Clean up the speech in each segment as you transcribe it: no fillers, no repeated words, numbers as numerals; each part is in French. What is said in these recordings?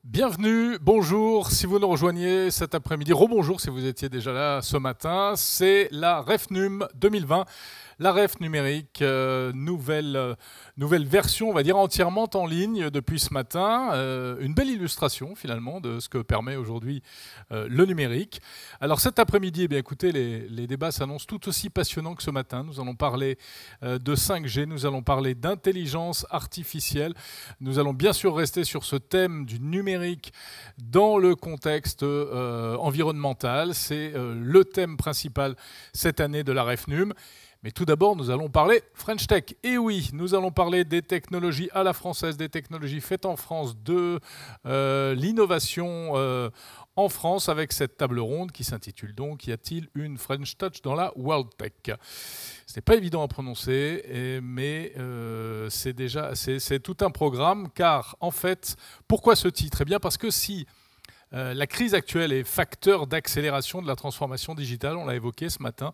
Bienvenue, bonjour si vous nous rejoignez cet après-midi, rebonjour si vous étiez déjà là ce matin, c'est la REFNUM 2020, la REF numérique, nouvelle version, on va dire entièrement en ligne depuis ce matin, une belle illustration finalement de ce que permet aujourd'hui le numérique. Alors cet après-midi, eh bien, écoutez, les débats s'annoncent tout aussi passionnants que ce matin. Nous allons parler de 5G, nous allons parler d'intelligence artificielle, nous allons bien sûr rester sur ce thème du numérique dans le contexte environnemental. C'est le thème principal cette année de la REFNUM. Mais tout d'abord, nous allons parler French Tech. Et oui, nous allons parler des technologies à la française, des technologies faites en France, de l'innovation en France avec cette table ronde qui s'intitule donc « Y a-t-il une French Touch dans la World Tech ?» Ce n'est pas évident à prononcer, mais c'est tout un programme, car en fait, pourquoi ce titre ? Eh bien parce que si la crise actuelle est facteur d'accélération de la transformation digitale, on l'a évoqué ce matin,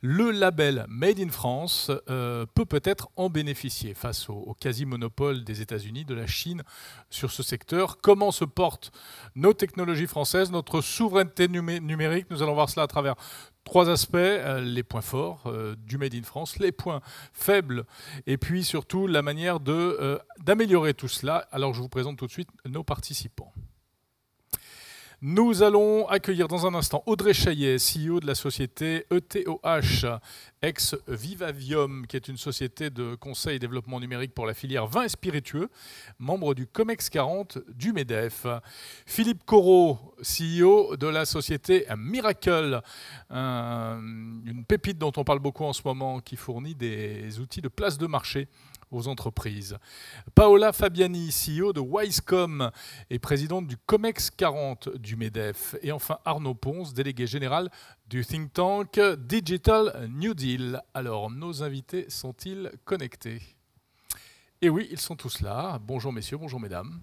le label Made in France peut peut-être en bénéficier face au quasi-monopole des États-Unis, de la Chine sur ce secteur. Comment se portent nos technologies françaises, notre souveraineté numérique? Nous allons voir cela à travers trois aspects, les points forts du Made in France, les points faibles, et puis surtout la manière d'améliorer tout cela. Alors je vous présente tout de suite nos participants. Nous allons accueillir dans un instant Audrey Chaillet, CEO de la société ETOH, ex-Vivavium, qui est une société de conseil et développement numérique pour la filière vin et spiritueux, membre du COMEX 40 du MEDEF. Philippe Corot, CEO de la société Miracle, une pépite dont on parle beaucoup en ce moment, qui fournit des outils de place de marché aux entreprises. Paola Fabiani, CEO de Wisecom et présidente du COMEX 40 du MEDEF. Et enfin Arnaud Ponce, délégué général du think tank Digital New Deal. Alors, nos invités sont-ils connectés ? Et oui, ils sont tous là. Bonjour messieurs, bonjour mesdames.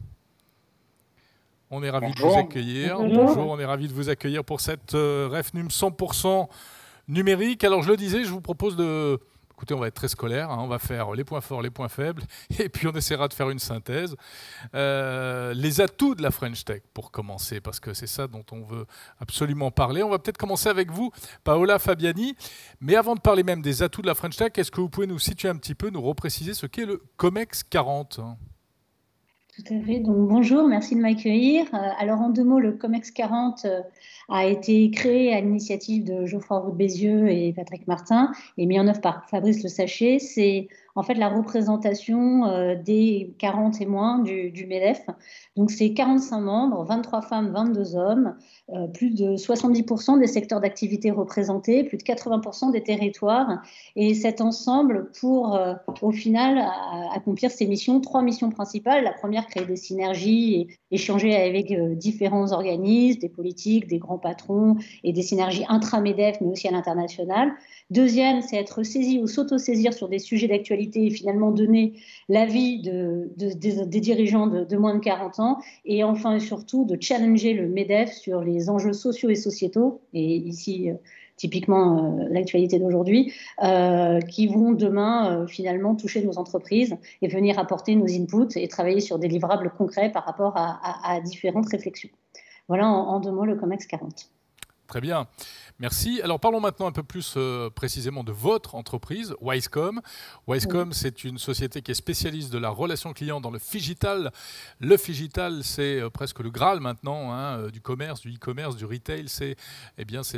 On est ravis de vous accueillir. Bonjour, on est ravis de vous accueillir pour cette REFNUM 100% numérique. Alors, je le disais, je vous propose de... Écoutez, on va être très scolaire, hein, on va faire les points forts, les points faibles, et puis on essaiera de faire une synthèse. Les atouts de la French Tech, pour commencer, parce que c'est ça dont on veut absolument parler. On va peut-être commencer avec vous, Paola Fabiani. Mais avant de parler même des atouts de la French Tech, est-ce que vous pouvez nous situer un petit peu, nous repréciser ce qu'est le COMEX 40 ? Tout à fait. Donc, bonjour, merci de m'accueillir. Alors, en deux mots, le COMEX 40 a été créé à l'initiative de Geoffroy Roux de Bézieux et Patrick Martin et mis en œuvre par Fabrice Le Sachet. C'est en fait la représentation des 40 et moins du MEDEF. Donc, c'est 45 membres, 23 femmes, 22 hommes, plus de 70% des secteurs d'activité représentés, plus de 80% des territoires. Et cet ensemble pour, au final, accomplir ces missions, trois missions principales. La première, créer des synergies et échanger avec différents organismes, des politiques, des grands patrons et des synergies intra-MEDEF, mais aussi à l'international. Deuxième, c'est être saisi ou s'auto-saisir sur des sujets d'actualité et finalement donner l'avis des dirigeants de moins de 40 ans. Et enfin et surtout, de challenger le MEDEF sur les enjeux sociaux et sociétaux. Et ici, typiquement l'actualité d'aujourd'hui, qui vont demain finalement toucher nos entreprises et venir apporter nos inputs et travailler sur des livrables concrets par rapport à différentes réflexions. Voilà en deux mots le COMEX 40. Très bien, merci. Alors parlons maintenant un peu plus précisément de votre entreprise, Wisecom. Wisecom, oui. C'est une société qui est spécialiste de la relation client dans le phygital. Le phygital, c'est presque le Graal maintenant, hein, du commerce, du e-commerce, du retail. C'est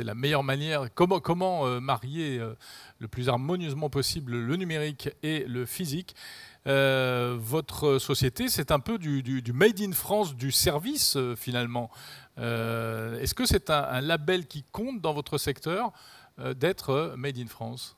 la meilleure manière. Comment marier le plus harmonieusement possible le numérique et le physique. Votre société, c'est un peu du Made in France du service finalement. Est-ce que c'est un label qui compte dans votre secteur d'être Made in France ?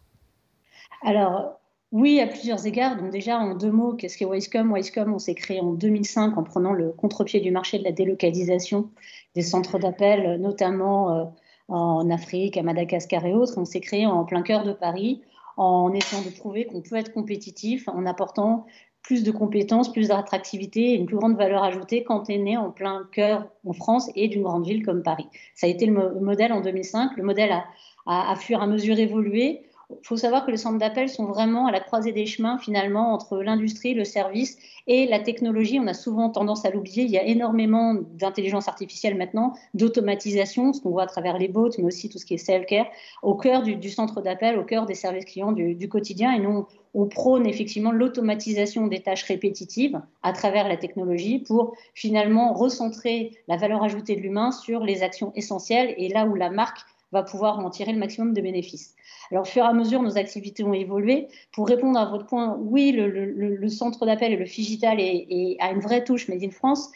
Alors, oui, à plusieurs égards. Donc déjà, en deux mots, qu'est-ce qu'est Wisecom ? Wisecom, on s'est créé en 2005 en prenant le contre-pied du marché de la délocalisation des centres d'appel, notamment en Afrique, à Madagascar et autres. On s'est créé en plein cœur de Paris en essayant de prouver qu'on peut être compétitif en apportant plus de compétences, plus d'attractivité et une plus grande valeur ajoutée quand on est né en plein cœur en France et d'une grande ville comme Paris. Ça a été le modèle en 2005. Le modèle a fur et à mesure évolué. faut savoir que les centres d'appel sont vraiment à la croisée des chemins finalement entre l'industrie, le service et la technologie. On a souvent tendance à l'oublier. Il y a énormément d'intelligence artificielle maintenant, d'automatisation, ce qu'on voit à travers les bots, mais aussi tout ce qui est self-care, au cœur du centre d'appel, au cœur des services clients du quotidien. Et nous, on prône effectivement l'automatisation des tâches répétitives à travers la technologie pour finalement recentrer la valeur ajoutée de l'humain sur les actions essentielles et là où la marque va pouvoir en tirer le maximum de bénéfices. Alors, au fur et à mesure, nos activités ont évolué. Pour répondre à votre point, oui, le centre d'appel et le Figital a une vraie touche Made in France.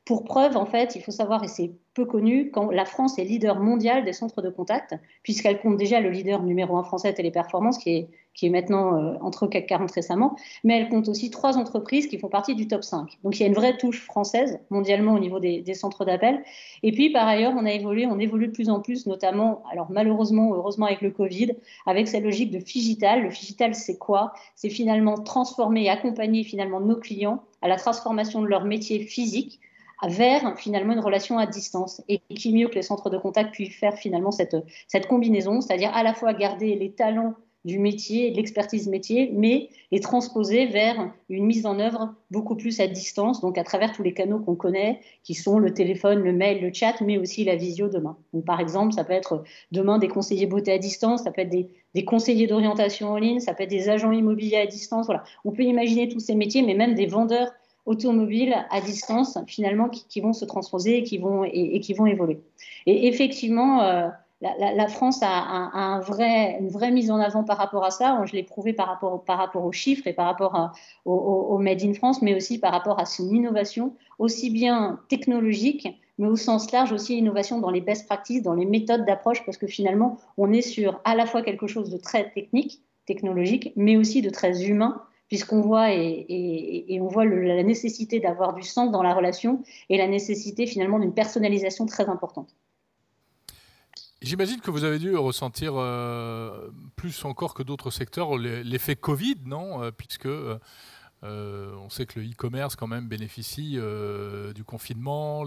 Pour preuve, en fait, il faut savoir, et c'est peu connu, quand la France est leader mondial des centres de contact, puisqu'elle compte déjà le leader numéro 1 français Téléperformance, qui est maintenant entre CAC 40 récemment, mais elle compte aussi 3 entreprises qui font partie du top 5. Donc il y a une vraie touche française mondialement au niveau des centres d'appel. Et puis par ailleurs, on évolue de plus en plus, notamment, alors malheureusement, heureusement avec le Covid, avec cette logique de Figital. Le Figital, c'est quoi? C'est finalement transformer et accompagner finalement nos clients à la transformation de leur métier physique vers finalement une relation à distance. Et qui mieux que les centres de contact puissent faire finalement cette combinaison, c'est-à-dire à la fois garder les talents du métier, de l'expertise métier, mais les transposer vers une mise en œuvre beaucoup plus à distance, donc à travers tous les canaux qu'on connaît, qui sont le téléphone, le mail, le chat, mais aussi la visio demain. Donc, par exemple, ça peut être demain des conseillers beauté à distance, ça peut être des conseillers d'orientation en ligne, ça peut être des agents immobiliers à distance. Voilà. On peut imaginer tous ces métiers, mais même des vendeurs automobiles à distance, finalement, qui vont se transposer et qui vont évoluer. Et effectivement, la France a une vraie mise en avant par rapport à ça. Je l'ai prouvé par rapport aux chiffres et par rapport au Made in France, mais aussi par rapport à son innovation, aussi bien technologique, mais au sens large aussi innovation dans les best practices, dans les méthodes d'approche, parce que finalement, on est sur à la fois quelque chose de très technique, technologique, mais aussi de très humain, puisqu'on voit et on voit la nécessité d'avoir du sens dans la relation et la nécessité finalement d'une personnalisation très importante. J'imagine que vous avez dû ressentir plus encore que d'autres secteurs l'effet Covid, non? Puisque on sait que le e-commerce quand même bénéficie du confinement,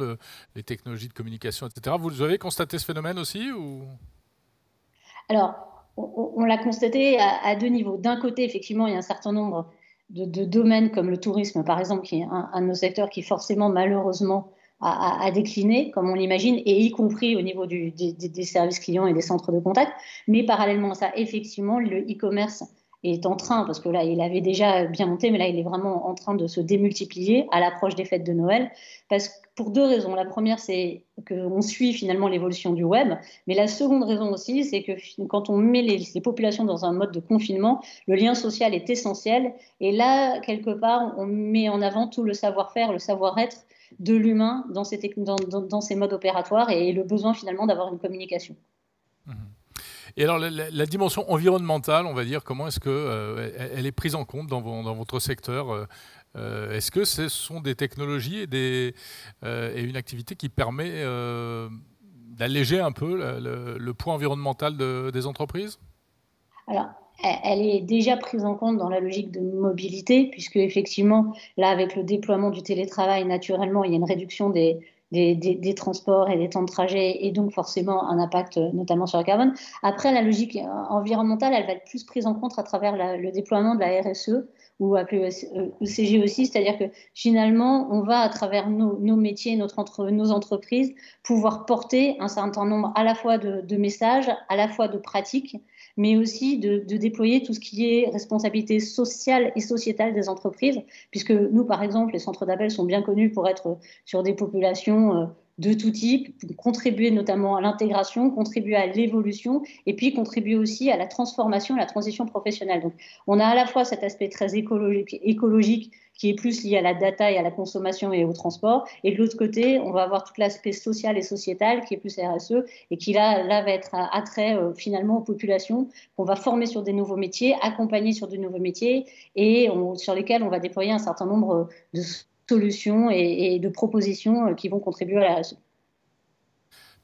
les technologies de communication, etc. Vous avez constaté ce phénomène aussi ou... Alors, on l'a constaté à deux niveaux. D'un côté, effectivement, il y a un certain nombre de domaines comme le tourisme, par exemple, qui est un de nos secteurs qui forcément, malheureusement, a décliné, comme on l'imagine, et y compris au niveau des services clients et des centres de contact. Mais parallèlement à ça, effectivement, le e-commerce est en train, parce que là, il avait déjà bien monté, mais là, il est vraiment en train de se démultiplier à l'approche des fêtes de Noël, pour deux raisons. La première, c'est qu'on suit finalement l'évolution du web, mais la seconde raison aussi, c'est que quand on met les populations dans un mode de confinement, le lien social est essentiel, et là, quelque part, on met en avant tout le savoir-faire, le savoir-être de l'humain dans ces modes opératoires et le besoin finalement d'avoir une communication. Mmh. Et alors la dimension environnementale, on va dire, comment est-ce que elle est prise en compte dans votre secteur? Est-ce que ce sont des technologies et une activité qui permet d'alléger un peu le poids environnemental des entreprises? Alors, elle est déjà prise en compte dans la logique de mobilité, puisque effectivement, là, avec le déploiement du télétravail, naturellement, il y a une réduction des transports et des temps de trajet, et donc forcément un impact notamment sur le carbone. Après, la logique environnementale, elle va être plus prise en compte à travers le déploiement de la RSE, ou appelé ECG aussi, c'est-à-dire que finalement, on va à travers nos métiers, nos entreprises, pouvoir porter un certain nombre à la fois de messages, à la fois de pratiques, mais aussi de déployer tout ce qui est responsabilité sociale et sociétale des entreprises, puisque nous, par exemple, les centres d'appel sont bien connus pour être sur des populations de tout type, contribuer notamment à l'intégration, contribuer à l'évolution, et puis contribuer aussi à la transformation, à la transition professionnelle. Donc, on a à la fois cet aspect très écologique qui est plus lié à la data et à la consommation et au transport, et de l'autre côté, on va avoir tout l'aspect social et sociétal qui est plus RSE, et qui là va être attrait finalement aux populations qu'on va former sur des nouveaux métiers, accompagner sur de nouveaux métiers, et sur lesquels on va déployer un certain nombre de solutions et de propositions qui vont contribuer à la RSE.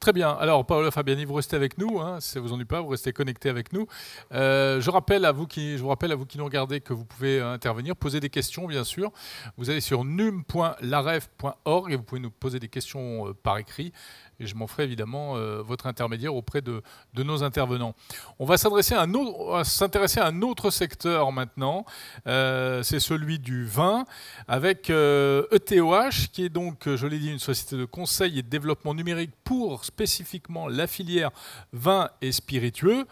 Très bien. Alors, Paola Fabiani, vous restez avec nous. Hein, si ça vous ennuie pas, vous restez connecté avec nous. Je vous rappelle à vous qui nous regardez que vous pouvez intervenir, poser des questions, bien sûr. Vous allez sur num.laref.org et vous pouvez nous poser des questions par écrit. Et je m'en ferai évidemment votre intermédiaire auprès de nos intervenants. On va s'intéresser à un autre secteur maintenant. C'est celui du vin avec ETOH, qui est donc, je l'ai dit, une société de conseil et de développement numérique pour spécifiquement la filière vin et spiritueux.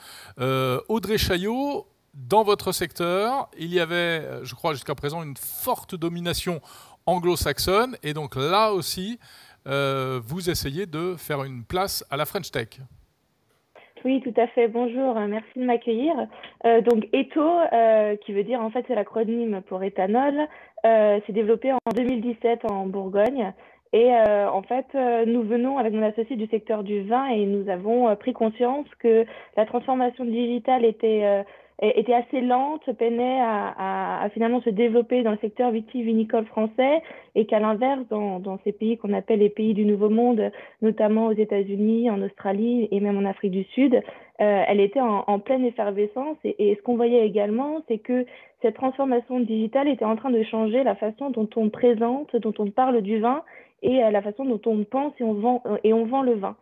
Audrey Chaillot, dans votre secteur, il y avait, je crois jusqu'à présent, une forte domination anglo-saxonne. Et donc là aussi, vous essayez de faire une place à la French Tech. Oui, tout à fait. Bonjour, merci de m'accueillir. Donc, ETO, qui veut dire, en fait, c'est l'acronyme pour éthanol, s'est développé en 2017 en Bourgogne. Et en fait, nous venons avec mon associé du secteur du vin et nous avons pris conscience que la transformation digitale était assez lente, peinait à finalement se développer dans le secteur vitivinicole français et qu'à l'inverse, dans ces pays qu'on appelle les pays du Nouveau Monde, notamment aux États-Unis, en Australie et même en Afrique du Sud, elle était en pleine effervescence. Et ce qu'on voyait également, c'est que cette transformation digitale était en train de changer la façon dont on présente, dont on parle du vin et la façon dont on pense et on vend le vin.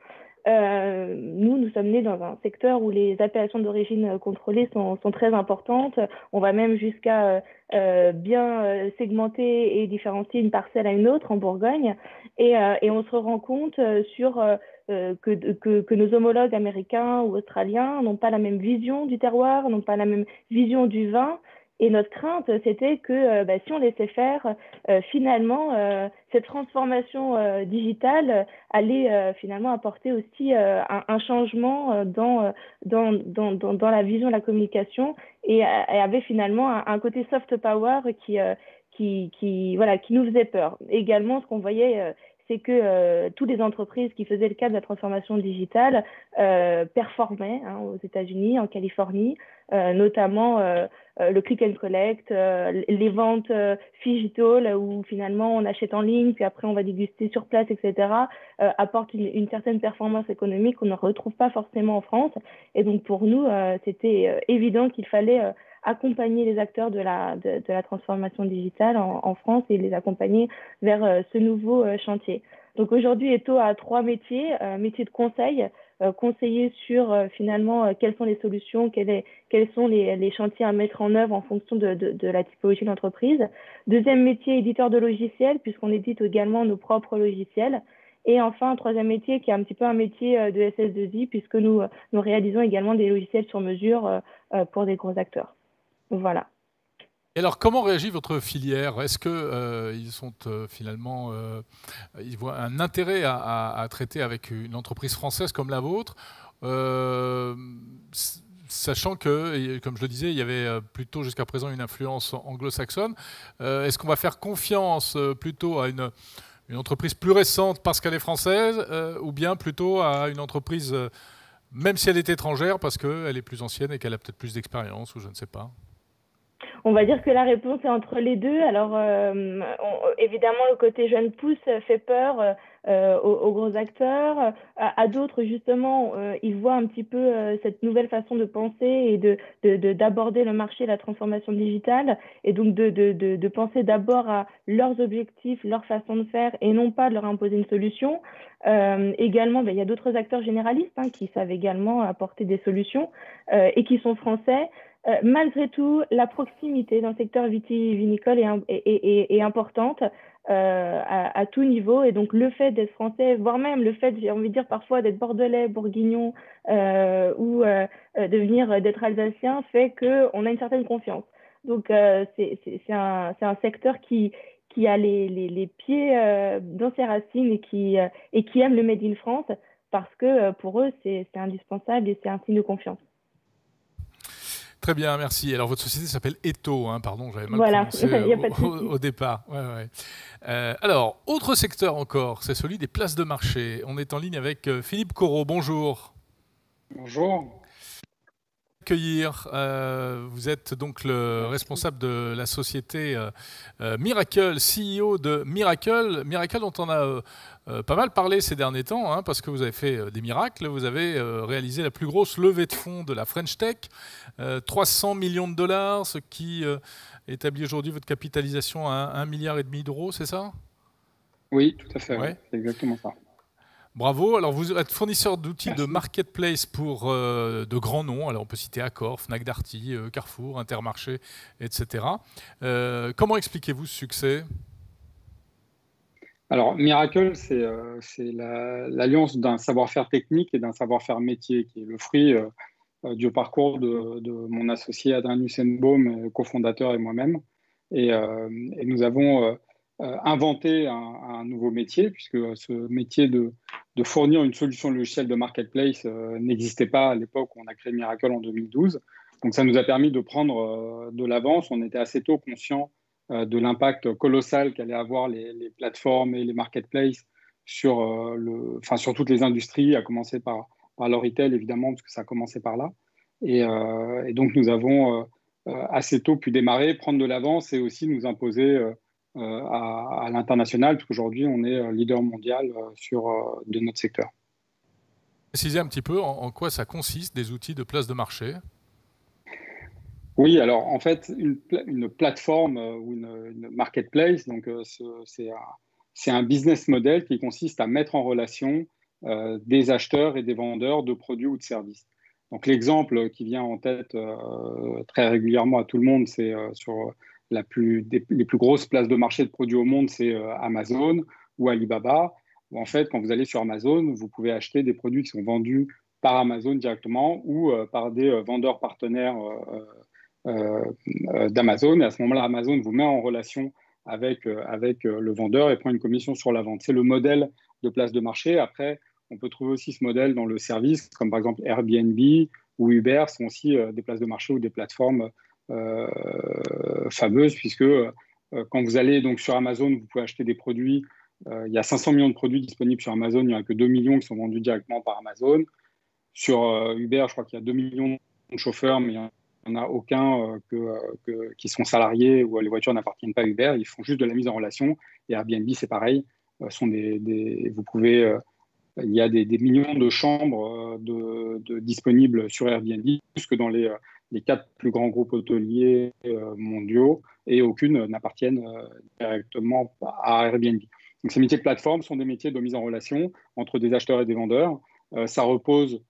Nous sommes nés dans un secteur où les appellations d'origine contrôlée sont très importantes. On va même jusqu'à bien segmenter et différencier une parcelle à une autre en Bourgogne. Et on se rend compte que nos homologues américains ou australiens n'ont pas la même vision du terroir, n'ont pas la même vision du vin. Et notre crainte, c'était que si on laissait faire, finalement, cette transformation digitale allait finalement apporter aussi un changement dans la vision de la communication et avait finalement un côté soft power qui nous faisait peur. Également, ce qu'on voyait, c'est que toutes les entreprises qui faisaient le cadre de la transformation digitale performaient aux États-Unis, en Californie, notamment le click and collect, les ventes digital où finalement on achète en ligne, puis après on va déguster sur place, etc., apportent une certaine performance économique qu'on ne retrouve pas forcément en France. Et donc pour nous, c'était évident qu'il fallait accompagner les acteurs de la transformation digitale en France et les accompagner vers ce nouveau chantier. Donc aujourd'hui, Eto a 3 métiers. Métier de conseil, conseiller sur finalement quelles sont les solutions, quels sont les chantiers à mettre en œuvre en fonction de la typologie de l'entreprise. Deuxième métier, éditeur de logiciels, puisqu'on édite également nos propres logiciels. Et enfin, un troisième métier qui est un petit peu un métier de SS2I, puisque nous réalisons également des logiciels sur mesure pour des gros acteurs. Voilà. Et alors, comment réagit votre filière? Est-ce qu'ils sont finalement, ils voient un intérêt à traiter avec une entreprise française comme la vôtre, sachant que, comme je le disais, il y avait plutôt jusqu'à présent une influence anglo-saxonne. Est-ce qu'on va faire confiance plutôt à une entreprise plus récente parce qu'elle est française, ou bien plutôt à une entreprise, même si elle est étrangère, parce qu'elle est plus ancienne et qu'elle a peut-être plus d'expérience, ou je ne sais pas? On va dire que la réponse est entre les deux. Alors, évidemment, le côté jeune pousse fait peur aux gros acteurs. À d'autres, justement, ils voient un petit peu cette nouvelle façon de penser et d'aborder le marché, la transformation digitale, et donc de penser d'abord à leurs objectifs, leur façon de faire, et non pas de leur imposer une solution. Également, il y a d'autres acteurs généralistes qui savent également apporter des solutions et qui sont français. Malgré tout, la proximité dans le secteur vitivinicole est importante à tout niveau. Et donc, le fait d'être français, voire même le fait, j'ai envie de dire parfois, d'être bordelais, bourguignon ou d'être alsacien fait qu'on a une certaine confiance. Donc, c'est un secteur qui a les pieds dans ses racines et qui aime le Made in France parce que pour eux, c'est indispensable et c'est un signe de confiance. Très bien, merci. Alors, votre société s'appelle Eto, pardon, j'avais mal prononcé au départ. Ouais. Alors, autre secteur encore, c'est celui des places de marché. On est en ligne avec Philippe Corot. Bonjour. Bonjour. accueillir. Vous êtes donc le responsable de la société Miracle, CEO de Miracle. Miracle, dont on a pas mal parlé ces derniers temps, hein, parce que vous avez fait des miracles. Vous avez réalisé la plus grosse levée de fonds de la French Tech, 300 millions de dollars, ce qui établit aujourd'hui votre capitalisation à 1,5 milliard d'euros, c'est ça? Oui, tout à fait. Ouais. C'est exactement ça. Bravo. Alors, vous êtes fournisseur d'outils de Merci. marketplace pour de grands noms. Alors, on peut citer Accor, Fnac Darty, Carrefour, Intermarché, etc. Comment expliquez-vous ce succès? Alors, Miracle, c'est l'alliance d'un savoir-faire technique et d'un savoir-faire métier, qui est le fruit du parcours de mon associé Adrien Nussenbaum, cofondateur, et moi-même. Et nous avons inventé un nouveau métier, puisque ce métier de fournir une solution logicielle de marketplace n'existait pas à l'époque où on a créé Miracle en 2012. Donc, ça nous a permis de prendre de l'avance. On était assez tôt conscients de l'impact colossal qu'allaient avoir les plateformes et les marketplaces sur, sur toutes les industries, à commencer par le retail, évidemment, parce que ça a commencé par là. Et donc, nous avons assez tôt pu démarrer, prendre de l'avance et aussi nous imposer à l'international, parce qu'aujourd'hui, on est leader mondial de notre secteur. Précisez un petit peu en quoi ça consiste, des outils de place de marché. Oui, alors en fait, une plateforme ou une marketplace, donc c'est un business model qui consiste à mettre en relation des acheteurs et des vendeurs de produits ou de services. Donc l'exemple qui vient en tête très régulièrement à tout le monde, c'est sur les plus grosses places de marché de produits au monde, c'est Amazon ou Alibaba, où en fait, quand vous allez sur Amazon, vous pouvez acheter des produits qui sont vendus par Amazon directement ou par des vendeurs partenaires d'Amazon. Et à ce moment-là, Amazon vous met en relation avec le vendeur et prend une commission sur la vente. C'est le modèle de place de marché. Après, on peut trouver aussi ce modèle dans le service, comme par exemple Airbnb ou Uber sont aussi des places de marché ou des plateformes fameuses, puisque quand vous allez donc sur Amazon, vous pouvez acheter des produits. Il y a 500 millions de produits disponibles sur Amazon, il n'y en a que 2 millions qui sont vendus directement par Amazon. Sur Uber, je crois qu'il y a 2 millions de chauffeurs, mais il n'y en a aucun qui sont salariés ou les voitures n'appartiennent pas à Uber. Ils font juste de la mise en relation. Et Airbnb, c'est pareil. Vous pouvez, il y a des millions de chambres disponibles sur Airbnb, plus que dans les 4 plus grands groupes hôteliers mondiaux, et aucune n'appartiennent directement à Airbnb. Donc, ces métiers de plateforme sont des métiers de mise en relation entre des acheteurs et des vendeurs. Ça repose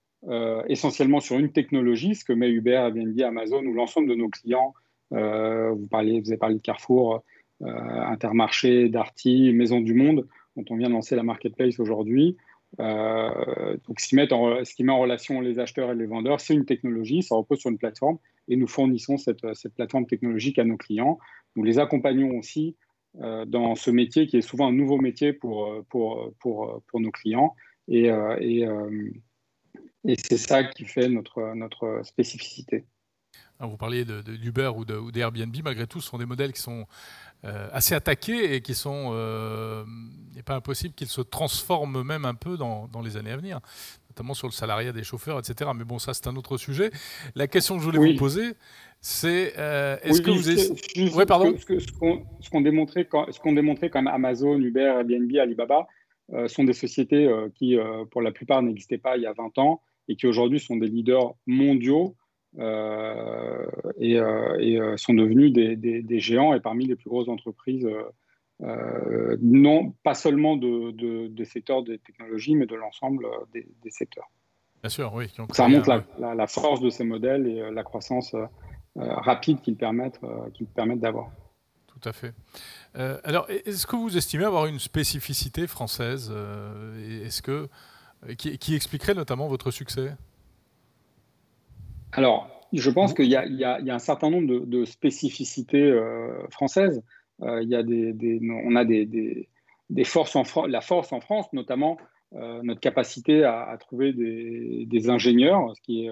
essentiellement sur une technologie, ce que met Uber, Airbnb, Amazon ou l'ensemble de nos clients. Vous avez parlé de Carrefour, Intermarché, Darty, Maison du Monde, dont on vient de lancer la marketplace aujourd'hui. Donc, ce qui met en relation les acheteurs et les vendeurs, c'est une technologie, ça repose sur une plateforme et nous fournissons cette plateforme technologique à nos clients. Nous les accompagnons aussi dans ce métier qui est souvent un nouveau métier pour nos clients et c'est ça qui fait notre spécificité. Alors, vous parliez d'Uber ou d'Airbnb. Malgré tout, ce sont des modèles qui sont assez attaqués et qui sont... il n'est pas impossible qu'ils se transforment même un peu dans les années à venir, notamment sur le salariat des chauffeurs, etc. Mais bon, ça, c'est un autre sujet. La question que je voulais vous poser, c'est est-ce que vous... Oui, pardon. Ce qu'ont démontré quand même Amazon, Uber, Airbnb, Alibaba, sont des sociétés qui, pour la plupart, n'existaient pas il y a 20 ans et qui aujourd'hui sont des leaders mondiaux et sont devenus des géants et parmi les plus grosses entreprises, non pas seulement des secteurs des technologies, mais de l'ensemble des secteurs. Bien sûr, oui. Ça montre la force de ces modèles et la croissance rapide qu'ils permettent d'avoir. Tout à fait. Alors, est-ce que vous estimez avoir une spécificité française qui expliquerait notamment votre succès? Alors, je pense qu'il y a un certain nombre de spécificités françaises. On a des forces la force en France, notamment notre capacité à trouver des ingénieurs, ce qui est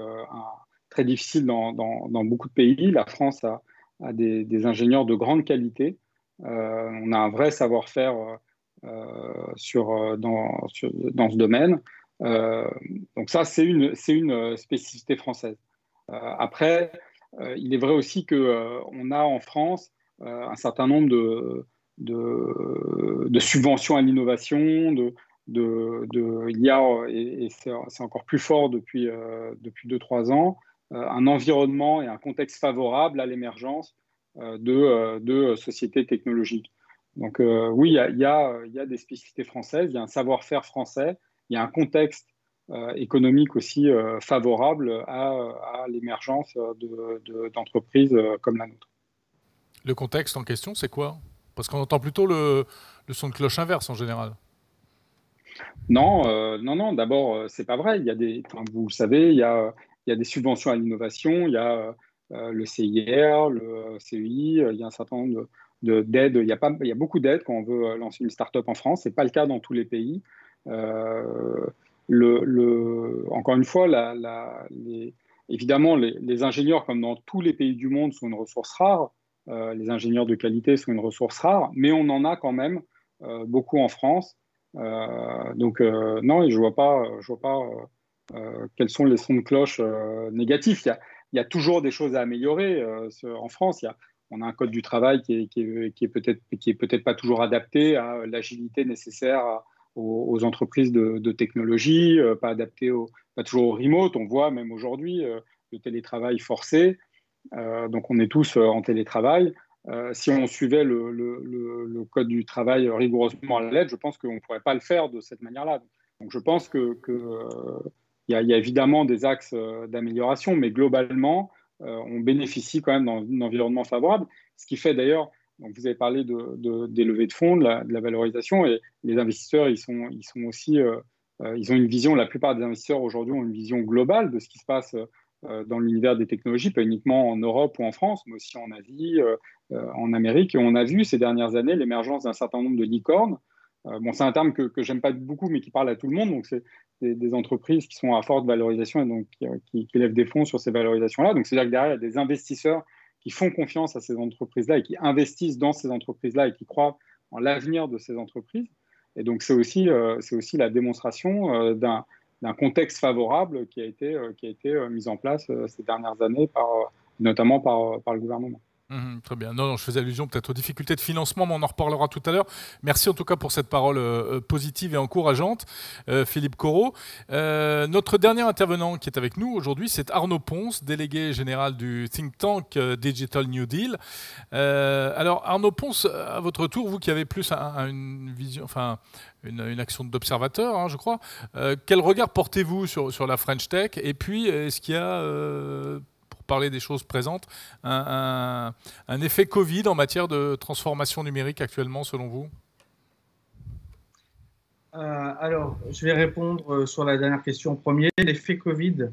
très difficile dans beaucoup de pays. La France a des ingénieurs de grande qualité. On a un vrai savoir-faire dans ce domaine. Donc ça, c'est une spécificité française. Après, il est vrai aussi qu'on a en France un certain nombre de subventions à l'innovation, il y a, et c'est encore plus fort depuis 2-3 ans, un environnement et un contexte favorable à l'émergence de sociétés technologiques. Donc oui, il y a des spécificités françaises, il y a un savoir-faire français, il y a un contexte économique aussi favorable à l'émergence d'entreprises comme la nôtre. Le contexte en question, c'est quoi? Parce qu'on entend plutôt le son de cloche inverse en général. Non, non. D'abord, c'est pas vrai. Vous le savez, il y a des subventions à l'innovation, il y a le CIR, le CEI, il y a un certain nombre d'aides. Il y a beaucoup d'aides quand on veut lancer une start-up en France. C'est pas le cas dans tous les pays. Euh, Encore une fois, évidemment, les ingénieurs, comme dans tous les pays du monde, sont une ressource rare. Les ingénieurs de qualité sont une ressource rare, mais on en a quand même beaucoup en France. Donc non, et je vois pas quels sont les sons de cloche négatifs. Il y a toujours des choses à améliorer. En France, on a un code du travail qui est peut-être pas toujours adapté à l'agilité nécessaire aux entreprises de technologie, pas toujours au remote. On voit même aujourd'hui le télétravail forcé. Donc on est tous en télétravail. Si on suivait le code du travail rigoureusement à la lettre, je pense qu'on ne pourrait pas le faire de cette manière-là. Donc je pense il y a évidemment des axes d'amélioration, mais globalement, on bénéficie quand même d'un environnement favorable. Ce qui fait d'ailleurs, donc vous avez parlé des levées de fonds, de la valorisation, et les investisseurs, ils sont aussi, ils ont une vision, la plupart des investisseurs aujourd'hui ont une vision globale de ce qui se passe dans l'univers des technologies, pas uniquement en Europe ou en France, mais aussi en Asie, en Amérique. Et on a vu ces dernières années l'émergence d'un certain nombre de licornes. Bon, c'est un terme que j'aime pas beaucoup, mais qui parle à tout le monde. Donc, c'est des entreprises qui sont à forte valorisation et donc qui lèvent des fonds sur ces valorisations-là. Donc, c'est-à-dire que derrière, il y a des investisseurs qui font confiance à ces entreprises-là et qui investissent dans ces entreprises-là et qui croient en l'avenir de ces entreprises. Et donc, c'est aussi la démonstration d'un contexte favorable qui a été mis en place ces dernières années, notamment par le gouvernement. Très bien. Non, je faisais allusion peut-être aux difficultés de financement, mais on en reparlera tout à l'heure. Merci en tout cas pour cette parole positive et encourageante, Philippe Corot. Notre dernier intervenant qui est avec nous aujourd'hui, c'est Arnaud Ponce, délégué général du think tank Digital New Deal. Alors Arnaud Ponce, à votre tour, vous qui avez plus une vision, enfin une action d'observateur, hein, je crois. Quel regard portez-vous sur la French Tech? Et puis, est-ce qu'il y a parler des choses présentes, un effet Covid en matière de transformation numérique actuellement, selon vous? Alors, je vais répondre sur la dernière question en premier. L'effet Covid,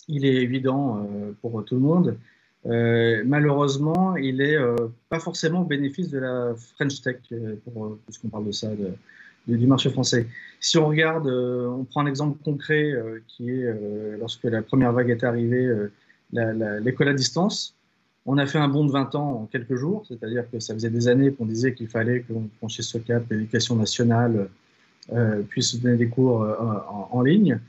il est évident pour tout le monde. Malheureusement, il n'est pas forcément au bénéfice de la French Tech, puisqu'on parle de ça, du marché français. Si on regarde, on prend un exemple concret qui est lorsque la première vague est arrivée, l'école à distance, on a fait un bond de 20 ans en quelques jours, c'est-à-dire que ça faisait des années qu'on disait qu'il fallait qu'on franchisse ce cap, l'éducation nationale puisse donner des cours en ligne.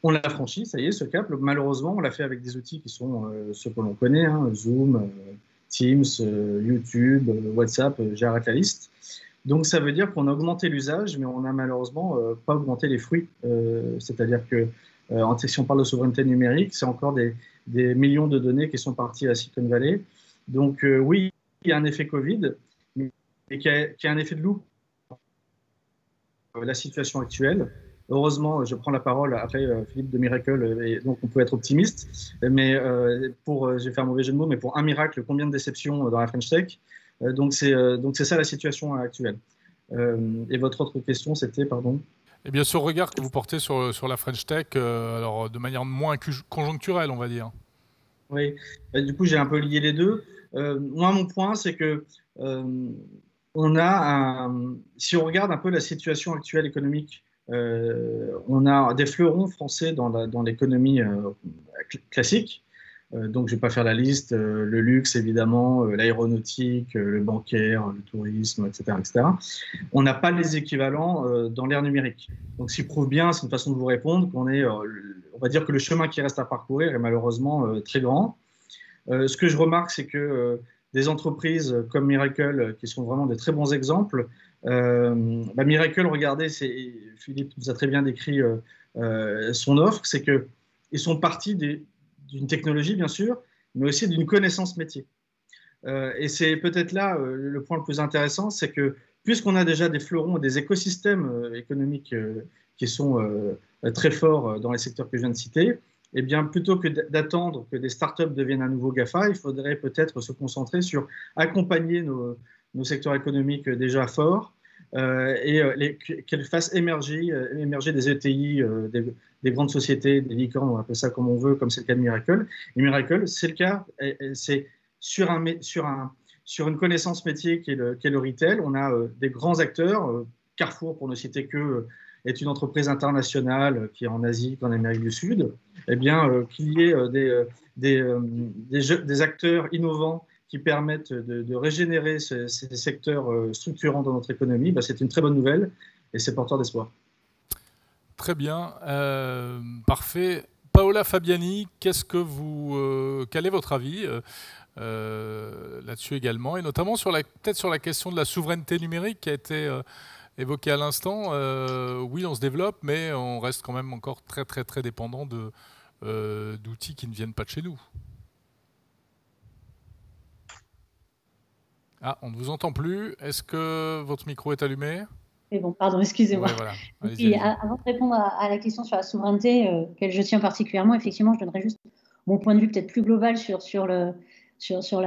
On l'a franchi, ça y est, ce cap. Malheureusement, on l'a fait avec des outils qui sont ceux que l'on connaît, hein, Zoom, Teams, YouTube, WhatsApp, j'arrête la liste. Donc ça veut dire qu'on a augmenté l'usage, mais on n'a malheureusement pas augmenté les fruits. C'est-à-dire que si on parle de souveraineté numérique, c'est encore des millions de données qui sont parties à Silicon Valley. Donc oui, il y a un effet Covid, mais qui a un effet de loup. La situation actuelle. Heureusement, je prends la parole après Philippe de Miracle, et donc on peut être optimiste. Mais je vais faire un mauvais jeu de mots, mais pour un miracle, combien de déceptions dans la French Tech? Donc c'est ça la situation actuelle. Et votre autre question, c'était, pardon? Eh bien, ce regard que vous portez sur la French Tech, alors de manière moins conjoncturelle, on va dire. Oui, du coup, j'ai un peu lié les deux. Moi, mon point, c'est que si on regarde un peu la situation actuelle économique, on a des fleurons français dans l'économie classique. Donc, je ne vais pas faire la liste. Le luxe, évidemment, l'aéronautique, le bancaire, le tourisme, etc., etc. On n'a pas les équivalents dans l'ère numérique. Donc, ce qui prouve bien, c'est une façon de vous répondre, qu'on est on va dire que le chemin qui reste à parcourir est malheureusement très grand. Ce que je remarque, c'est que des entreprises comme Miracle, qui sont vraiment des très bons exemples, Miracle, regardez, Philippe nous a très bien décrit son offre, c'est qu'ils sont partis d'une technologie, bien sûr, mais aussi d'une connaissance métier. Et c'est peut-être là le point le plus intéressant, c'est que puisqu'on a déjà des fleurons et des écosystèmes économiques qui sont très forts dans les secteurs que je viens de citer, eh bien, plutôt que d'attendre que des startups deviennent un nouveau GAFA, il faudrait peut-être se concentrer sur accompagner nos secteurs économiques déjà forts qu'elles fassent émerger des ETI, des grandes sociétés, des licornes, on appelle ça comme on veut, comme c'est le cas de Miracle. Et Miracle, c'est le cas, c'est sur une connaissance métier qui est le retail. On a des grands acteurs, Carrefour, pour ne citer que, est une entreprise internationale qui est en Asie, qu'en Amérique du Sud. Eh bien, qu'il y ait des acteurs innovants qui permettent de régénérer ces secteurs structurants dans notre économie, c'est une très bonne nouvelle et c'est porteur d'espoir. Très bien, parfait. Paola Fabiani, quel est votre avis là-dessus également, et notamment peut-être sur la question de la souveraineté numérique qui a été évoquée à l'instant. Oui, on se développe, mais on reste quand même encore très très très dépendant d'outils qui ne viennent pas de chez nous. Ah, on ne vous entend plus. Est-ce que votre micro est allumé ? Mais bon, pardon, excusez-moi. Ouais, voilà. Et avant de répondre à la question sur la souveraineté, que je tiens particulièrement, effectivement, je donnerai juste mon point de vue peut-être plus global sur la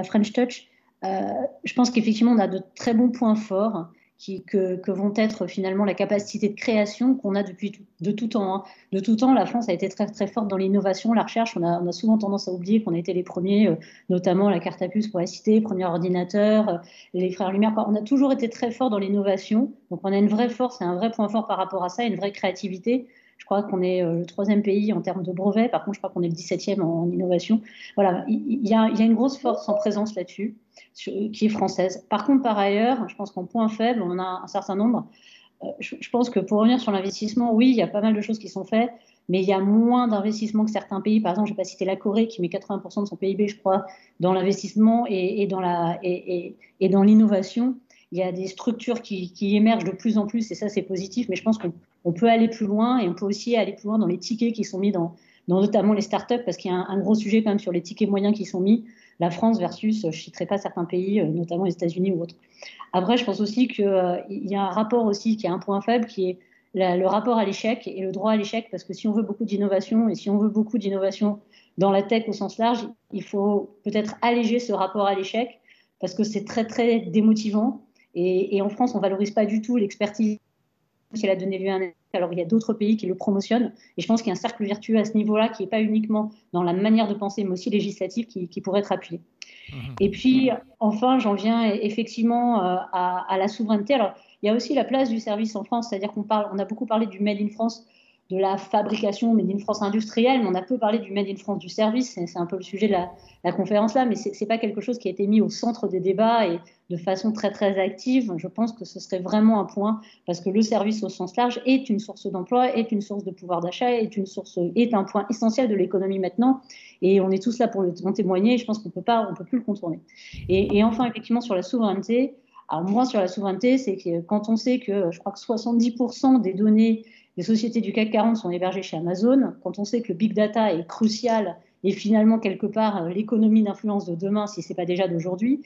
French Touch. Je pense qu'effectivement, on a de très bons points forts que vont être finalement la capacité de création qu'on a de tout temps. Hein. De tout temps, la France a été très, très forte dans l'innovation, la recherche. On a souvent tendance à oublier qu'on a été les premiers, notamment la carte à puce pour la cité, premier ordinateur, les frères Lumière. On a toujours été très fort dans l'innovation. Donc, on a une vraie force et un vrai point fort par rapport à ça, une vraie créativité. Je crois qu'on est le 3e pays en termes de brevets. Par contre, je crois qu'on est le 17e en innovation. Voilà, il y a une grosse force en présence là-dessus, qui est française. Par contre, par ailleurs, je pense qu'en point faible, on a un certain nombre. Je pense que pour revenir sur l'investissement, oui, il y a pas mal de choses qui sont faites, mais il y a moins d'investissement que certains pays. Par exemple, je n'ai pas cité la Corée, qui met 80% de son PIB, je crois, dans l'investissement et dans l'innovation. Il y a des structures qui émergent de plus en plus, et ça, c'est positif, mais je pense qu'on peut aller plus loin, et on peut aussi aller plus loin dans les tickets qui sont mis dans notamment les startups, parce qu'il y a un gros sujet quand même sur les tickets moyens qui sont mis, la France versus, je ne citerai pas certains pays, notamment les États-Unis ou autres. Après, je pense aussi qu'il y a un rapport aussi qui a un point faible, qui est le rapport à l'échec et le droit à l'échec, parce que si on veut beaucoup d'innovation, et si on veut beaucoup d'innovation dans la tech au sens large, il faut peut-être alléger ce rapport à l'échec, parce que c'est très, très démotivant. Et en France, on ne valorise pas du tout l'expertise qu'elle a donné lieu à un échec. Alors, il y a d'autres pays qui le promotionnent. Et je pense qu'il y a un cercle vertueux à ce niveau-là qui n'est pas uniquement dans la manière de penser, mais aussi législative, qui pourrait être appuyé. Et puis, enfin, j'en viens effectivement à la souveraineté. Alors, il y a aussi la place du service en France, c'est-à-dire on a beaucoup parlé du Made in France, de la fabrication Made in France industrielle, mais on a peu parlé du Made in France du service. C'est un peu le sujet de la conférence là, mais ce n'est pas quelque chose qui a été mis au centre des débats et de façon très, très active. Je pense que ce serait vraiment un point, parce que le service au sens large est une source d'emploi, est une source de pouvoir d'achat, est un point essentiel de l'économie maintenant. Et on est tous là pour en témoigner, et je pense qu'on peut plus le contourner. Et enfin, effectivement, sur la souveraineté, alors moi, sur la souveraineté, c'est que quand on sait que je crois que 70% des données des sociétés du CAC 40 sont hébergées chez Amazon, quand on sait que le big data est crucial et finalement, quelque part, l'économie d'influence de demain, si ce n'est pas déjà d'aujourd'hui,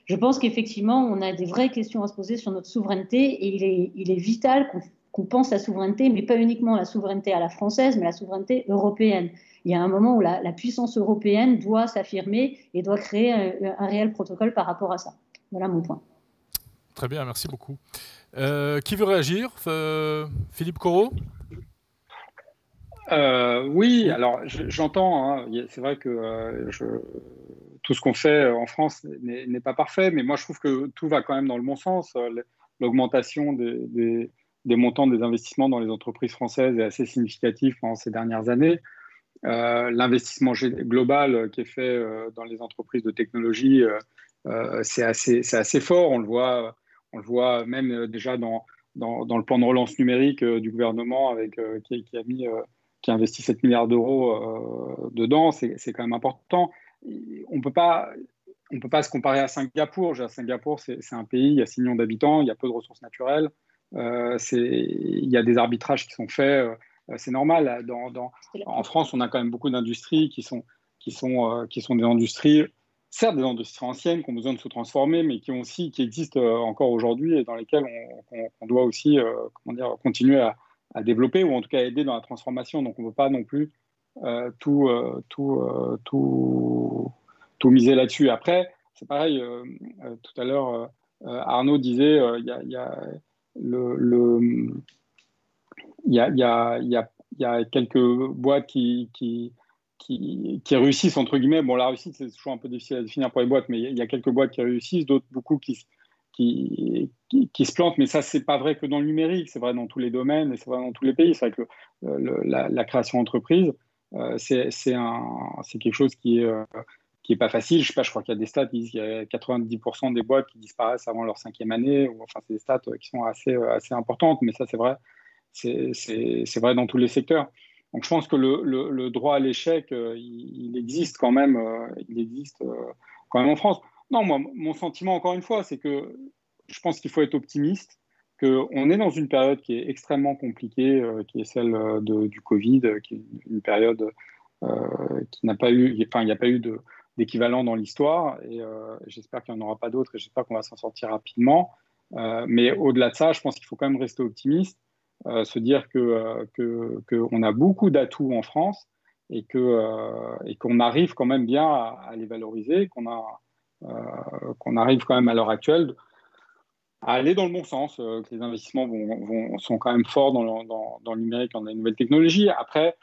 je pense qu'effectivement, on a des vraies questions à se poser sur notre souveraineté, et il est vital qu'on pense la souveraineté, mais pas uniquement la souveraineté à la française, mais la souveraineté européenne. Il y a un moment où la puissance européenne doit s'affirmer et doit créer un réel protocole par rapport à ça. Voilà mon point. Très bien, merci beaucoup. Qui veut réagir ? Philippe Corot ? Oui, alors j'entends, hein, c'est vrai que tout ce qu'on fait en France n'est pas parfait, mais moi je trouve que tout va quand même dans le bon sens. L'augmentation des montants des investissements dans les entreprises françaises est assez significative pendant ces dernières années. L'investissement global qui est fait dans les entreprises de technologie, c'est assez fort. On le voit même déjà dans le plan de relance numérique du gouvernement qui qui investit 7 milliards d'euros dedans, c'est quand même important. On peut pas se comparer à Singapour. Singapour, c'est un pays, il y a 6 millions d'habitants, il y a peu de ressources naturelles, il y a des arbitrages qui sont faits, c'est normal. En France, on a quand même beaucoup d'industries qui sont des industries, certes des industries anciennes qui ont besoin de se transformer, mais qui existent encore aujourd'hui et dans lesquelles on doit aussi continuer à développer ou en tout cas aider dans la transformation. Donc on ne peut pas non plus tout miser là-dessus. Après, c'est pareil, tout à l'heure, Arnaud disait il y a quelques boîtes qui réussissent, entre guillemets. Bon, la réussite, c'est toujours un peu difficile à définir pour les boîtes, mais il y a quelques boîtes qui réussissent, d'autres beaucoup qui se plantent. Mais ça, c'est pas vrai que dans le numérique, c'est vrai dans tous les domaines et c'est vrai dans tous les pays. C'est vrai que la création d'entreprise, c'est quelque chose qui est pas facile. Je sais pas, je crois qu'il y a des stats qui disent qu'il y a 90% des boîtes qui disparaissent avant leur 5e année. Enfin, c'est des stats qui sont assez importantes, mais ça, c'est vrai. C'est vrai dans tous les secteurs. Donc, je pense que le droit à l'échec, il existe quand même. Il existe quand même en France. Non, moi, mon sentiment, encore une fois, c'est que je pense qu'il faut être optimiste, qu'on est dans une période qui est extrêmement compliquée, qui est celle du Covid, qui est une période qui n'a pas eu, enfin, il n'y a pas eu d'équivalent dans l'histoire, et j'espère qu'il n'y en aura pas d'autres, et j'espère qu'on va s'en sortir rapidement. Mais au-delà de ça, je pense qu'il faut quand même rester optimiste, se dire qu'on a beaucoup d'atouts en France et qu'on arrive quand même bien à les valoriser, qu'on arrive quand même à l'heure actuelle à aller dans le bon sens, que les investissements sont quand même forts dans le numérique, dans les nouvelles technologies. Après,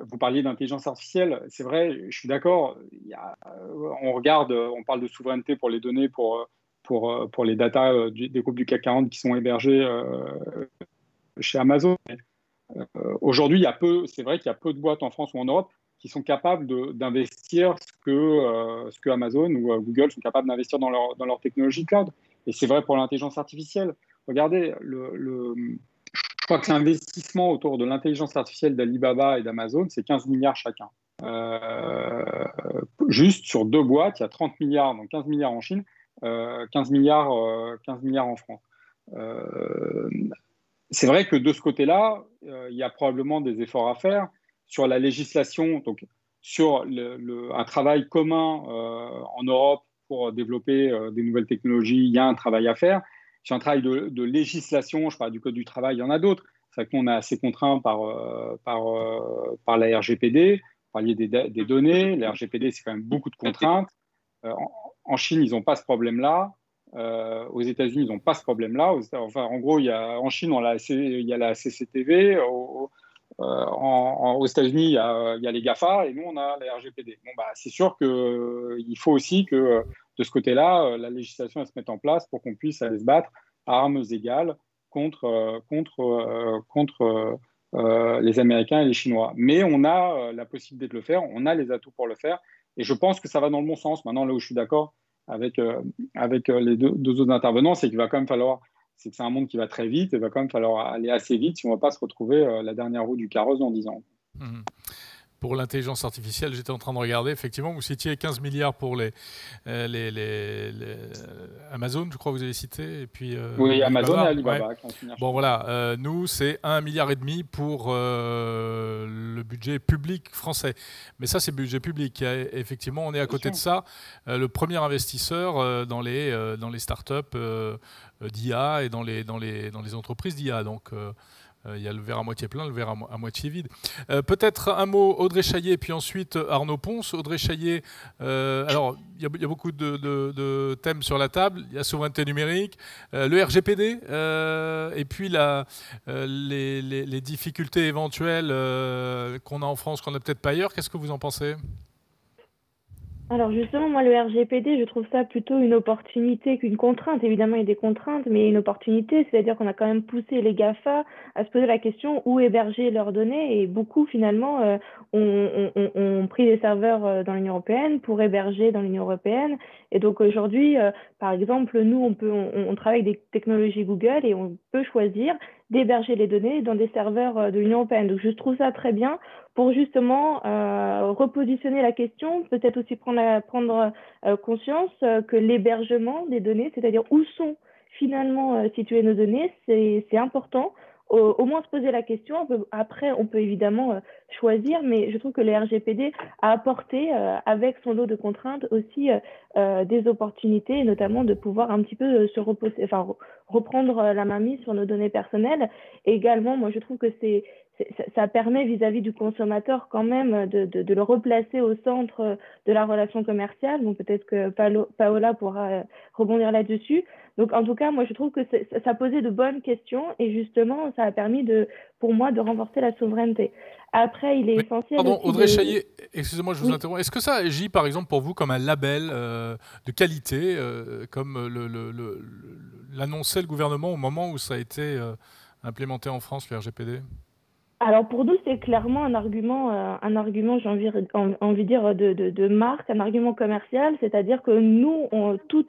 vous parliez d'intelligence artificielle, c'est vrai, je suis d'accord. On parle de souveraineté pour les données, pour les datas des groupes du CAC 40 qui sont hébergés chez Amazon. Aujourd'hui, c'est vrai qu'il y a peu de boîtes en France ou en Europe qui sont capables d'investir ce que Amazon ou Google sont capables d'investir dans leur technologie cloud. Et c'est vrai pour l'intelligence artificielle. Regardez, je crois que l'investissement autour de l'intelligence artificielle d'Alibaba et d'Amazon, c'est 15 milliards chacun. Juste sur 2 boîtes, il y a 30 milliards, donc 15 milliards en Chine, 15 milliards en France. C'est vrai que de ce côté-là, il y a probablement des efforts à faire sur la législation, donc sur un travail commun en Europe pour développer des nouvelles technologies. Il y a un travail à faire. Sur un travail de législation, je parle du Code du travail, il y en a d'autres. C'est vrai qu'on est assez contraint par la RGPD. Vous parliez des données. La RGPD, c'est quand même beaucoup de contraintes. En Chine, ils n'ont pas ce problème-là. Aux États-Unis, ils n'ont pas ce problème-là. En gros, en Chine, il y a la CCTV. Aux États-Unis, il y a les GAFA et nous, on a la RGPD. Bon, c'est sûr qu'il faut aussi que de ce côté-là, la législation se mette en place pour qu'on puisse aller se battre à armes égales contre les Américains et les Chinois. Mais on a la possibilité de le faire, on a les atouts pour le faire, et je pense que ça va dans le bon sens. Maintenant, là où je suis d'accord avec les deux autres intervenants, c'est qu'il va quand même falloir, c'est que c'est un monde qui va très vite, il va quand même falloir aller assez vite si on ne va pas se retrouver la dernière roue du carrosse dans 10 ans. Mmh. Pour l'intelligence artificielle, j'étais en train de regarder, effectivement, vous citiez 15 milliards pour les Amazon, je crois que vous avez cité, et puis oui, Amazon et Alibaba. Ouais. Bon, voilà, nous, c'est 1,5 milliard pour le budget public français. Mais ça, c'est le budget public. Effectivement, on est à côté de ça. Le premier investisseur dans les startups d'IA et dans les entreprises d'IA. Donc, il y a le verre à moitié plein, le verre à moitié vide. Peut-être un mot, Audrey Chaillet, puis ensuite Arnaud Ponce. Audrey Chaillet, alors il y a beaucoup de thèmes sur la table. Il y a souveraineté numérique, le RGPD, et puis les difficultés éventuelles qu'on a en France, qu'on n'a peut-être pas ailleurs. Qu'est-ce que vous en pensez ? Alors justement, moi, le RGPD, je trouve ça plutôt une opportunité qu'une contrainte. Évidemment, il y a des contraintes, mais une opportunité, c'est-à-dire qu'on a quand même poussé les GAFA à se poser la question où héberger leurs données, et beaucoup, finalement, ont pris des serveurs dans l'Union européenne pour héberger dans l'Union européenne, Et donc aujourd'hui, par exemple, nous, on travaille avec des technologies Google et on peut choisir d'héberger les données dans des serveurs de l'Union européenne. Donc je trouve ça très bien pour justement repositionner la question, peut-être aussi prendre conscience que l'hébergement des données, c'est-à-dire où sont finalement situées nos données, c'est important. Au moins se poser la question. Après, on peut évidemment choisir, mais je trouve que le RGPD a apporté, avec son lot de contraintes, aussi des opportunités, et notamment de pouvoir un petit peu reprendre la main mise sur nos données personnelles. Et également, moi, je trouve que ça permet vis-à-vis du consommateur quand même de le replacer au centre de la relation commerciale. Donc peut-être que Paola pourra rebondir là-dessus. Donc en tout cas, moi je trouve que ça posait de bonnes questions et justement ça a permis pour moi de renforcer la souveraineté. Après, il est essentiel. Pardon, Audrey Chaillet, excusez-moi, je vous interromps. Est-ce que ça agit par exemple pour vous comme un label de qualité, comme l'annonçait le gouvernement au moment où ça a été implémenté en France, le RGPD ? Alors pour nous, c'est clairement un argument, j'ai envie de dire, de marque, un argument commercial, c'est-à-dire que nous, tous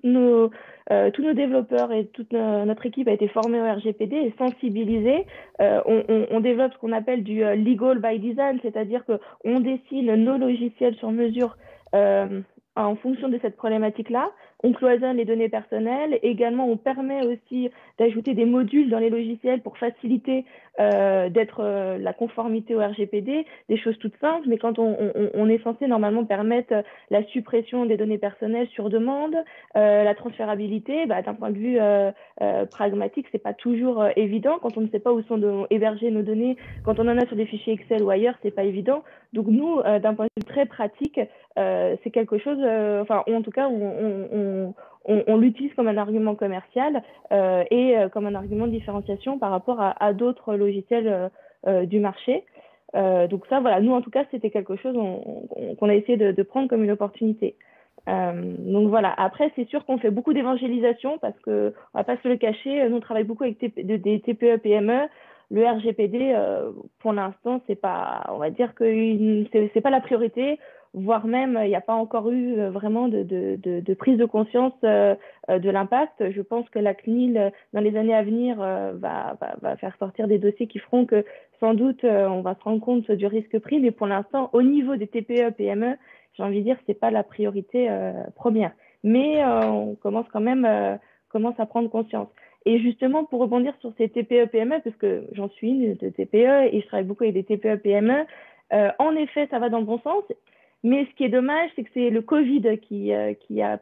nos développeurs et toute notre équipe a été formée au RGPD et sensibilisée. On développe ce qu'on appelle du legal by design, c'est-à-dire qu'on dessine nos logiciels sur mesure en fonction de cette problématique-là. On cloisonne les données personnelles. Également, on permet aussi d'ajouter des modules dans les logiciels pour faciliter la conformité au RGPD, des choses toutes simples, mais quand on est censé normalement permettre la suppression des données personnelles sur demande, la transférabilité, d'un point de vue pragmatique, c'est pas toujours évident. Quand on ne sait pas où sont hébergées nos données, quand on en a sur des fichiers Excel ou ailleurs, c'est pas évident. Donc nous, d'un point de vue très pratique, c'est quelque chose, en tout cas, on l'utilise comme un argument commercial et comme un argument de différenciation par rapport à d'autres logiciels du marché. Donc ça, voilà, nous en tout cas, c'était quelque chose qu'on a essayé de prendre comme une opportunité. Donc voilà, après c'est sûr qu'on fait beaucoup d'évangélisation parce qu'on ne va pas se le cacher, nous on travaille beaucoup avec des TPE, PME. Le RGPD, pour l'instant, c'est pas, on va dire que c'est pas la priorité, voire même il n'y a pas encore eu vraiment de prise de conscience de l'impact. Je pense que la CNIL, dans les années à venir, va faire sortir des dossiers qui feront que sans doute on va se rendre compte du risque pris, mais pour l'instant, au niveau des TPE, PME, j'ai envie de dire c'est pas la priorité première. Mais on commence quand même à prendre conscience. Et justement, pour rebondir sur ces TPE-PME, parce que j'en suis une de TPE et je travaille beaucoup avec des TPE-PME, en effet, ça va dans le bon sens. Mais ce qui est dommage, c'est que c'est le Covid qui a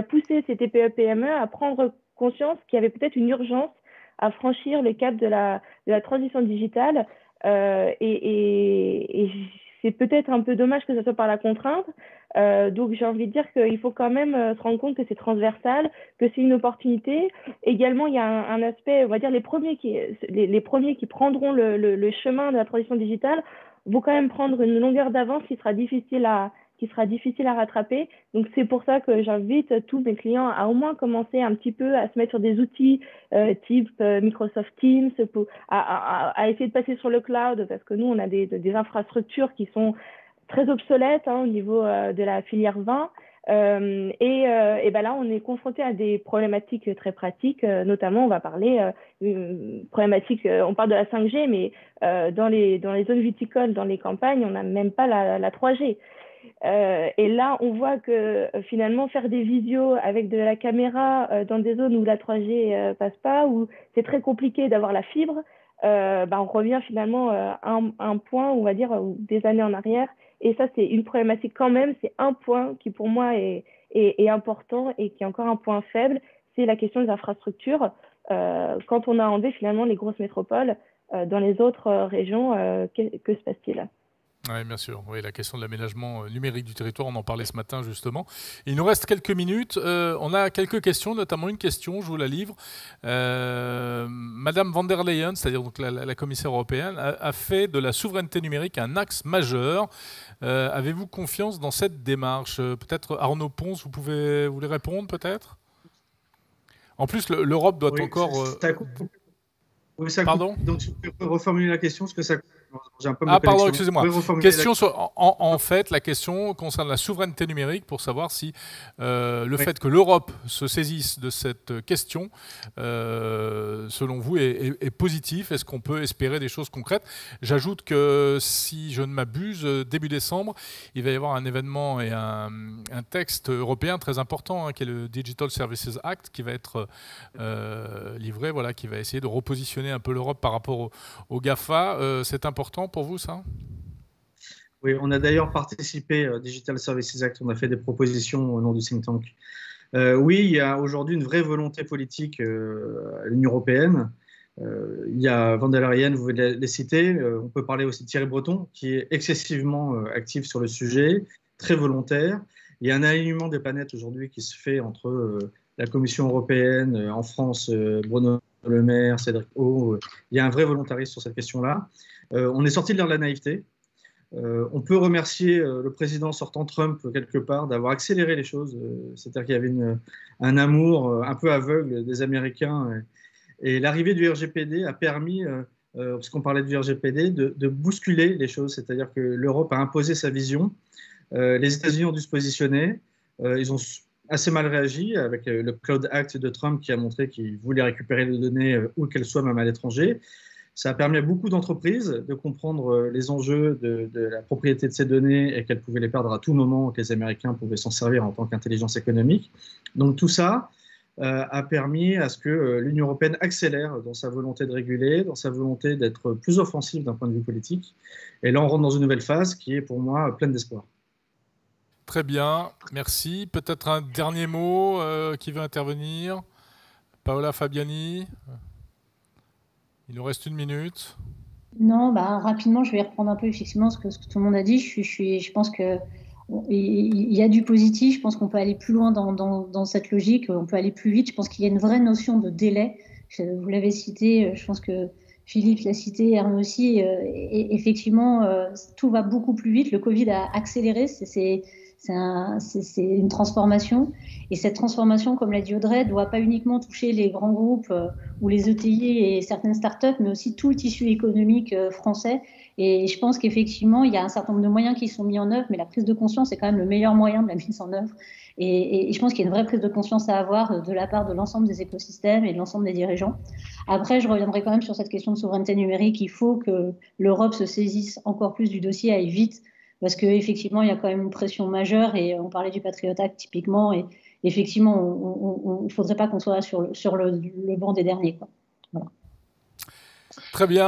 poussé ces TPE-PME à prendre conscience qu'il y avait peut-être une urgence à franchir le cap de la transition digitale. Et c'est peut-être un peu dommage que ce soit par la contrainte. Donc j'ai envie de dire qu'il faut quand même se rendre compte que c'est transversal, que c'est une opportunité. Également, il y a un aspect, on va dire les premiers qui prendront le chemin de la transition digitale vont quand même prendre une longueur d'avance qui sera difficile à rattraper. Donc c'est pour ça que j'invite tous mes clients à au moins commencer un petit peu à se mettre sur des outils type Microsoft Teams, à essayer de passer sur le cloud, parce que nous on a des infrastructures qui sont très obsolètes au niveau de la filière vin. Et là, on est confronté à des problématiques très pratiques, notamment on va parler problématiques, on parle de la 5G, mais dans les zones viticoles, dans les campagnes, on n'a même pas la 3G. Et là, on voit que finalement, faire des visios avec de la caméra dans des zones où la 3G passe pas, où c'est très compliqué d'avoir la fibre, on revient finalement à un point, on va dire, des années en arrière. Et ça, c'est une problématique quand même. C'est un point qui, pour moi, est important et qui est encore un point faible. C'est la question des infrastructures. Quand on a enlevé finalement les grosses métropoles, dans les autres régions, que se passe-t-il ? Oui, bien sûr. Oui, la question de l'aménagement numérique du territoire, on en parlait ce matin justement. Il nous reste quelques minutes. On a quelques questions, notamment une question, je vous la livre. Madame van der Leyen, c'est-à-dire donc la commissaire européenne, a fait de la souveraineté numérique un axe majeur. Avez-vous confiance dans cette démarche ? Peut-être Arnaud Pons, vous voulez répondre peut-être ? En plus, l'Europe doit encore... Oui, ça Pardon ? Donc, je peux reformuler la question, parce que ça J'ai un peu Ah, de pardon, connexion. excusez-moi. Vous pouvez reformuler Question en fait, la question concerne la souveraineté numérique pour savoir si le fait que l'Europe se saisisse de cette question, selon vous, est positif. Est-ce qu'on peut espérer des choses concrètes? J'ajoute que, si je ne m'abuse, début décembre, il va y avoir un événement et un texte européen très important, qui est le Digital Services Act, qui va être livré, voilà, qui va essayer de repositionner un peu l'Europe par rapport aux GAFA. C'est important pour vous, ça? Oui, on a d'ailleurs participé au Digital Services Act, on a fait des propositions au nom du think tank. Oui, il y a aujourd'hui une vraie volonté politique à l'Union européenne. Il y a Van der Leyen, vous venez de les citer. On peut parler aussi de Thierry Breton, qui est excessivement actif sur le sujet, très volontaire. Il y a un alignement des planètes aujourd'hui qui se fait entre la Commission européenne, en France, Bruno Le Maire, Cédric O. Il y a un vrai volontarisme sur cette question-là. On est sorti de l'ère de la naïveté. On peut remercier le président sortant Trump, quelque part, d'avoir accéléré les choses. C'est-à-dire qu'il y avait un amour un peu aveugle des Américains. Et l'arrivée du RGPD a permis, parce qu'on parlait du RGPD, de bousculer les choses. C'est-à-dire que l'Europe a imposé sa vision. Les États-Unis ont dû se positionner. Ils ont assez mal réagi avec le Cloud Act de Trump qui a montré qu'il voulait récupérer les données où qu'elles soient, même à l'étranger. Ça a permis à beaucoup d'entreprises de comprendre les enjeux de la propriété de ces données et qu'elles pouvaient les perdre à tout moment, que les Américains pouvaient s'en servir en tant qu'intelligence économique. Donc tout ça a permis à ce que l'Union européenne accélère dans sa volonté de réguler, dans sa volonté d'être plus offensive d'un point de vue politique. Et là, on rentre dans une nouvelle phase qui est pour moi pleine d'espoir. Très bien, merci. Peut-être un dernier mot qui veut intervenir? Paola Fabiani? Il nous reste 1 minute. Non, bah, rapidement, je vais reprendre un peu effectivement ce que tout le monde a dit. Je pense qu'il y a du positif. Je pense qu'on peut aller plus loin dans cette logique. On peut aller plus vite. Je pense qu'il y a une vraie notion de délai. Vous l'avez cité, je pense que Philippe l'a cité, Hermé aussi. Et effectivement, tout va beaucoup plus vite. Le Covid a accéléré. C'est une transformation. Et cette transformation, comme l'a dit Audrey, ne doit pas uniquement toucher les grands groupes ou les ETI et certaines startups, mais aussi tout le tissu économique français. Et je pense qu'effectivement, il y a un certain nombre de moyens qui sont mis en œuvre, mais la prise de conscience est quand même le meilleur moyen de la mise en œuvre. Et je pense qu'il y a une vraie prise de conscience à avoir de la part de l'ensemble des écosystèmes et de l'ensemble des dirigeants. Après, je reviendrai quand même sur cette question de souveraineté numérique. Il faut que l'Europe se saisisse encore plus du dossier, aille vite, parce qu'effectivement, il y a quand même une pression majeure, et on parlait du Patriot Act typiquement, et effectivement, il ne faudrait pas qu'on soit sur le banc des derniers, quoi. Voilà. Très bien.